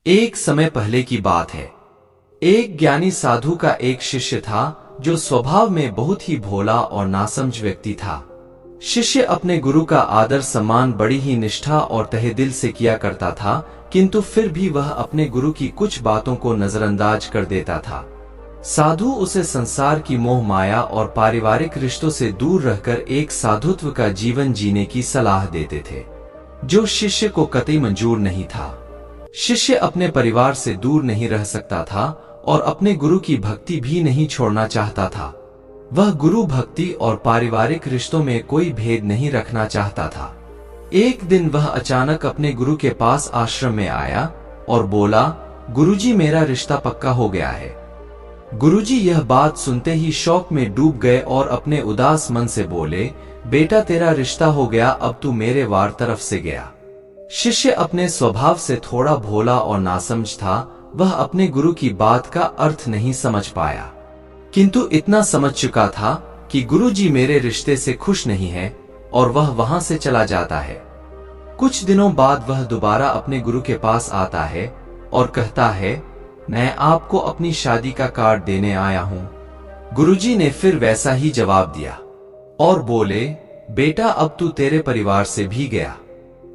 एक समय पहले की बात है। एक ज्ञानी साधु का एक शिष्य था जो स्वभाव में बहुत ही भोला और नासमझ व्यक्ति था। शिष्य अपने गुरु का आदर सम्मान बड़ी ही निष्ठा और तहे दिल से किया करता था, किंतु फिर भी वह अपने गुरु की कुछ बातों को नजरअंदाज कर देता था। साधु उसे संसार की मोह माया और पारिवारिक रिश्तों से दूर रहकर एक साधुत्व का जीवन जीने की सलाह देते थे, जो शिष्य को कतई मंजूर नहीं था। शिष्य अपने परिवार से दूर नहीं रह सकता था और अपने गुरु की भक्ति भी नहीं छोड़ना चाहता था। वह गुरु भक्ति और पारिवारिक रिश्तों में कोई भेद नहीं रखना चाहता था। एक दिन वह अचानक अपने गुरु के पास आश्रम में आया और बोला, गुरुजी, मेरा रिश्ता पक्का हो गया है। गुरुजी यह बात सुनते ही शौक में डूब गए और अपने उदास मन से बोले, बेटा, तेरा रिश्ता हो गया, अब तू मेरे वार तरफ से गया। शिष्य अपने स्वभाव से थोड़ा भोला और नासमझ था। वह अपने गुरु की बात का अर्थ नहीं समझ पाया, किंतु इतना समझ चुका था कि गुरुजी मेरे रिश्ते से खुश नहीं है और वह वहां से चला जाता है। कुछ दिनों बाद वह दोबारा अपने गुरु के पास आता है और कहता है, मैं आपको अपनी शादी का कार्ड देने आया हूं। गुरुजी ने फिर वैसा ही जवाब दिया और बोले, बेटा, अब तू तेरे परिवार से भी गया।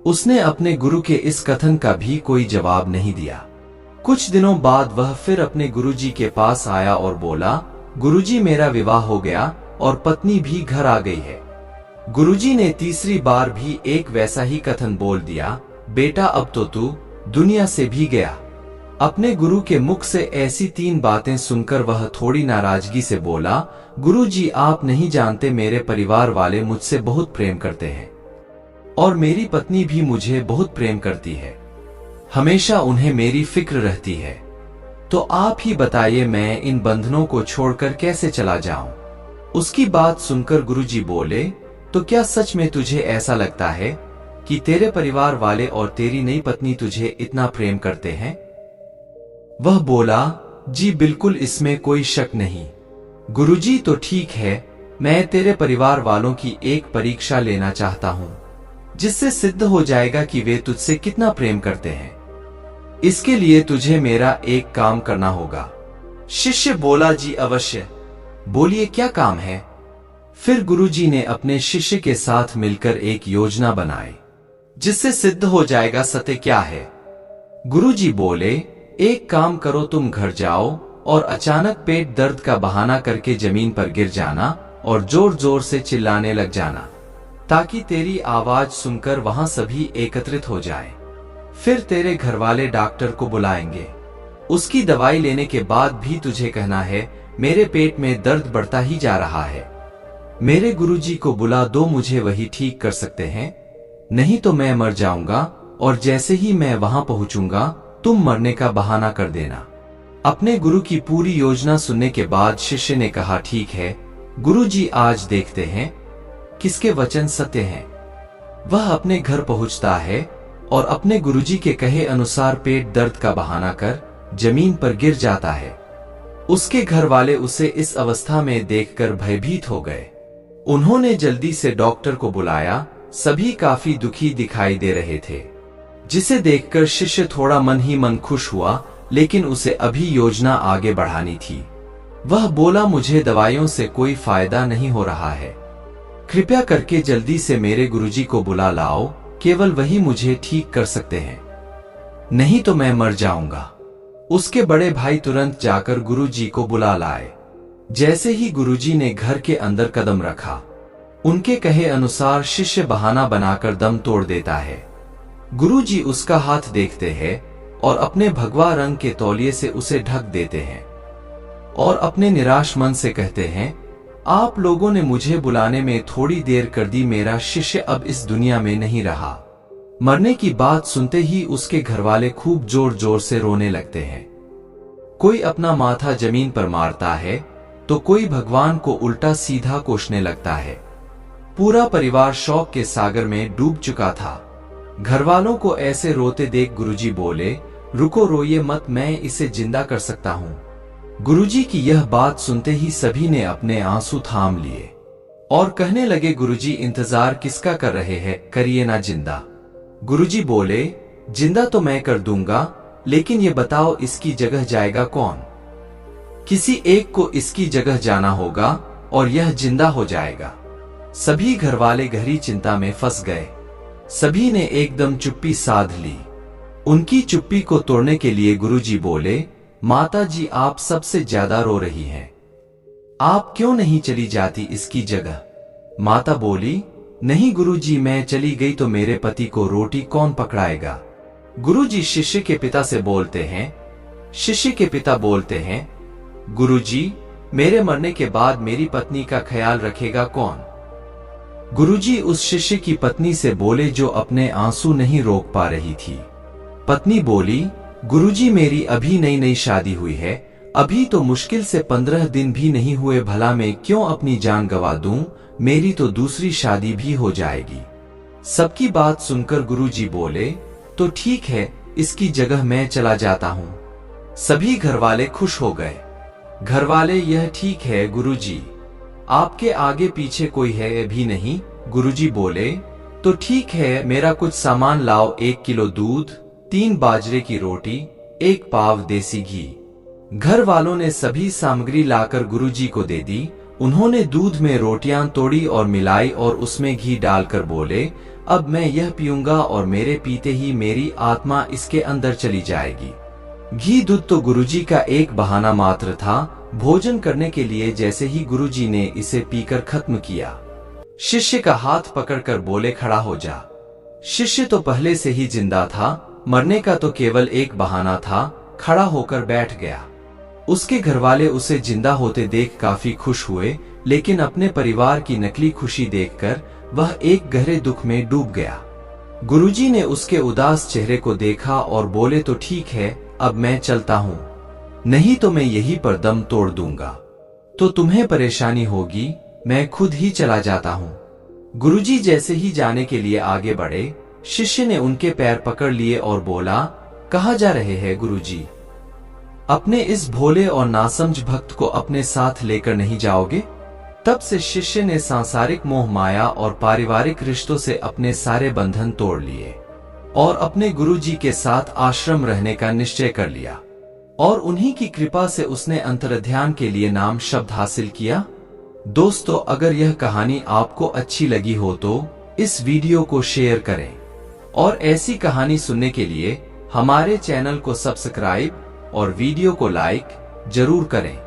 उसने अपने गुरु के इस कथन का भी कोई जवाब नहीं दिया। कुछ दिनों बाद वह फिर अपने गुरुजी के पास आया और बोला, गुरुजी, मेरा विवाह हो गया और पत्नी भी घर आ गई है। गुरुजी ने तीसरी बार भी एक वैसा ही कथन बोल दिया, बेटा, अब तो तू दुनिया से भी गया। अपने गुरु के मुख से ऐसी तीन बातें सुनकर वह थोड़ी नाराजगी से बोला, गुरुजी, आप नहीं जानते, मेरे परिवार वाले मुझसे बहुत प्रेम करते हैं और मेरी पत्नी भी मुझे बहुत प्रेम करती है। हमेशा उन्हें मेरी फिक्र रहती है। तो आप ही बताइए, मैं इन बंधनों को छोड़कर कैसे चला जाऊं? उसकी बात सुनकर गुरुजी बोले, तो क्या सच में तुझे ऐसा लगता है कि तेरे परिवार वाले और तेरी नई पत्नी तुझे इतना प्रेम करते हैं? वह बोला, जी बिल्कुल, इसमें कोई शक नहीं। गुरुजी, तो ठीक है, मैं तेरे परिवार वालों की एक परीक्षा लेना चाहता हूं, जिससे सिद्ध हो जाएगा कि वे तुझसे कितना प्रेम करते हैं। इसके लिए तुझे मेरा एक काम करना होगा। शिष्य बोला, जी अवश्य, बोलिए क्या काम है? फिर गुरुजी ने अपने शिष्य के साथ मिलकर एक योजना बनाई, जिससे सिद्ध हो जाएगा सत्य क्या है। गुरुजी बोले, एक काम करो, तुम घर जाओ और अचानक पेट दर्द का बहाना करके जमीन पर गिर जाना और जोर जोर से चिल्लाने लग जाना, ताकि तेरी आवाज सुनकर वहां सभी एकत्रित हो जाएं। फिर तेरे घरवाले डॉक्टर को बुलाएंगे। उसकी दवाई लेने के बाद भी तुझे कहना है, मेरे पेट में दर्द बढ़ता ही जा रहा है, मेरे गुरुजी को बुला दो, मुझे वही ठीक कर सकते हैं, नहीं तो मैं मर जाऊंगा और जैसे ही मैं वहां पहुंचूंगा तुम मरने का बहाना कर देना। अपने गुरु की पूरी योजना सुनने के बाद शिष्य ने कहा, ठीक है गुरुजी, आज देखते हैं किसके वचन सत्य हैं। वह अपने घर पहुंचता है और अपने गुरुजी के कहे अनुसार पेट दर्द का बहाना कर जमीन पर गिर जाता है। उसके घर वाले उसे इस अवस्था में देखकर भयभीत हो गए। उन्होंने जल्दी से डॉक्टर को बुलाया। सभी काफी दुखी दिखाई दे रहे थे, जिसे देखकर शिष्य थोड़ा मन ही मन खुश हुआ, लेकिन उसे अभी योजना आगे बढ़ानी थी। वह बोला, मुझे दवाइयों से कोई फायदा नहीं हो रहा है, कृपया करके जल्दी से मेरे गुरुजी को बुला लाओ, केवल वही मुझे ठीक कर सकते हैं, नहीं तो मैं मर जाऊंगा। उसके बड़े भाई तुरंत जाकर गुरुजी को बुला लाए। जैसे ही गुरुजी ने घर के अंदर कदम रखा, उनके कहे अनुसार शिष्य बहाना बनाकर दम तोड़ देता है। गुरुजी उसका हाथ देखते हैं और अपने भगवा रंग के तौलिए से उसे ढक देते हैं और अपने निराश मन से कहते हैं, आप लोगों ने मुझे बुलाने में थोड़ी देर कर दी, मेरा शिष्य अब इस दुनिया में नहीं रहा। मरने की बात सुनते ही उसके घरवाले खूब जोर जोर से रोने लगते हैं। कोई अपना माथा जमीन पर मारता है तो कोई भगवान को उल्टा सीधा कोसने लगता है। पूरा परिवार शोक के सागर में डूब चुका था। घरवालों को ऐसे रोते देख गुरुजी बोले, रुको, रोइए मत, मैं इसे जिंदा कर सकता हूं। गुरुजी की यह बात सुनते ही सभी ने अपने आंसू थाम लिए और कहने लगे, गुरुजी, इंतजार किसका कर रहे हैं, करिए ना जिंदा। गुरुजी बोले, जिंदा तो मैं कर दूंगा, लेकिन ये बताओ इसकी जगह जाएगा कौन? किसी एक को इसकी जगह जाना होगा और यह जिंदा हो जाएगा। सभी घरवाले गहरी चिंता में फंस गए। सभी ने एकदम चुप्पी साध ली। उनकी चुप्पी को तोड़ने के लिए गुरुजी बोले, माता जी आप सबसे ज्यादा रो रही हैं। आप क्यों नहीं चली जाती इसकी जगह? माता बोली, नहीं गुरुजी, मैं चली गई तो मेरे पति को रोटी कौन पकड़ाएगा? गुरुजी शिष्य के पिता से बोलते हैं। शिष्य के पिता बोलते हैं, गुरुजी मेरे मरने के बाद मेरी पत्नी का ख्याल रखेगा कौन? गुरुजी उस शिष्य की पत्नी से बोले जो अपने आंसू नहीं रोक पा रही थी। पत्नी बोली, गुरुजी मेरी अभी नई नई शादी हुई है, अभी तो मुश्किल से 15 दिन भी नहीं हुए, भला मैं क्यों अपनी जान गवा दूं? मेरी तो दूसरी शादी भी हो जाएगी। सबकी बात सुनकर गुरुजी बोले, तो ठीक है, इसकी जगह मैं चला जाता हूं। सभी घरवाले खुश हो गए। घरवाले, यह ठीक है गुरुजी, आपके आगे पीछे कोई है भी नहीं? गुरुजी बोले, तो ठीक है, मेरा कुछ सामान लाओ, 1 किलो दूध, 3 बाजरे की रोटी, 1 पाव देसी घी। घर वालों ने सभी सामग्री लाकर गुरुजी को दे दी। उन्होंने दूध में रोटियां तोड़ी और मिलाई और उसमें घी डालकर बोले, अब मैं यह पीऊंगा और मेरे पीते ही मेरी आत्मा इसके अंदर चली जाएगी। घी दूध तो गुरुजी का एक बहाना मात्र था भोजन करने के लिए। जैसे ही गुरुजी ने इसे पीकर खत्म किया, शिष्य का हाथ पकड़कर बोले, खड़ा हो जा। शिष्य तो पहले से ही जिंदा था, मरने का तो केवल एक बहाना था। खड़ा होकर बैठ गया। उसके घरवाले उसे जिंदा होते देख काफी खुश हुए, लेकिन अपने परिवार की नकली खुशी देखकर वह एक गहरे दुख में डूब गया। गुरुजी ने उसके उदास चेहरे को देखा और बोले, तो ठीक है, अब मैं चलता हूँ, नहीं तो मैं यहीं पर दम तोड़ दूंगा। तो तुम्हें परेशानी होगी, मैं खुद ही चला जाता हूँ। गुरुजी जैसे ही जाने के लिए आगे बढ़े, शिष्य ने उनके पैर पकड़ लिए और बोला, कहाँ जा रहे हैं गुरुजी? अपने इस भोले और नासमझ भक्त को अपने साथ लेकर नहीं जाओगे? तब से शिष्य ने सांसारिक मोह माया और पारिवारिक रिश्तों से अपने सारे बंधन तोड़ लिए और अपने गुरुजी के साथ आश्रम रहने का निश्चय कर लिया। और उन्हीं की कृपा से उसने अंतर्ध्यान के लिए नाम शब्द हासिल किया। दोस्तों, अगर यह कहानी आपको अच्छी लगी हो तो इस वीडियो को शेयर करें और ऐसी कहानी सुनने के लिए हमारे चैनल को सब्सक्राइब और वीडियो को लाइक जरूर करें।